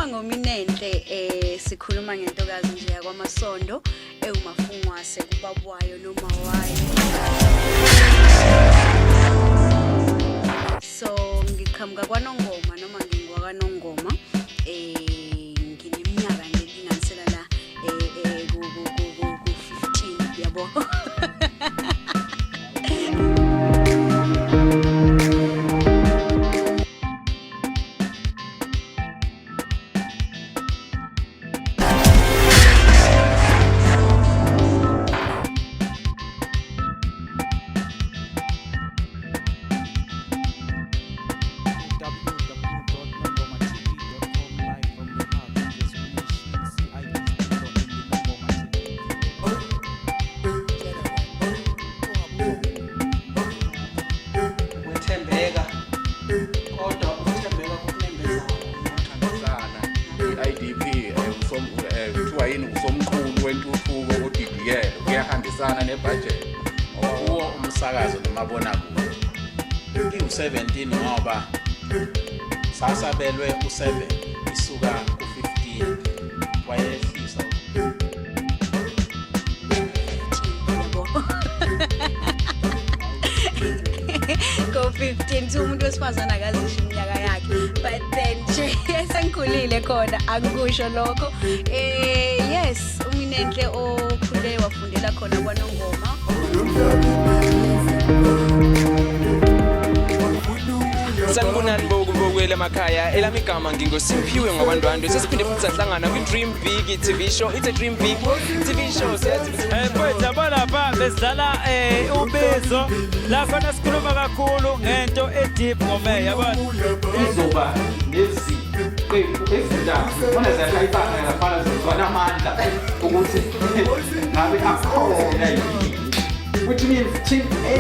ngominenhle sikhuluma ngentokazi nje yakwamasondo ewumafungwase kubabwayo noma wayo. So ngiqhamuka kwaNongoma noma ngingwakaNongoma ngineminyaka nje linganisela la ku 15 yabo. Usomqulu wentuthuko odidiyele kuyahambisana nebudget owo umsakazo nomabonakude u17 ngoba sasabelwe u7 isuka ku15 wayehlisa Go 15 umuntu wesifazana akazisho iminyaka yakhe, but then nje esengikhulile khona angikusho lokho. Yes, uminenhle okhule wafundela khona kwaNongoma. Sanibonani bokubokwela emakhaya elami igama ngingoSimphiwe ngwabantwana sesiphinde futhi sahlangana kwi-Dream Big TV show. It's a Dream Big TV show. Mfowethu yabona lapha besidlala ubizo la khona sikhuluma kakhulu ngento edeep ngomeya yabona izoba neziqequ ezintathu khona ziyashayisana ngafana zizwana amandla ukuthi ngabe akhona yini, which means team A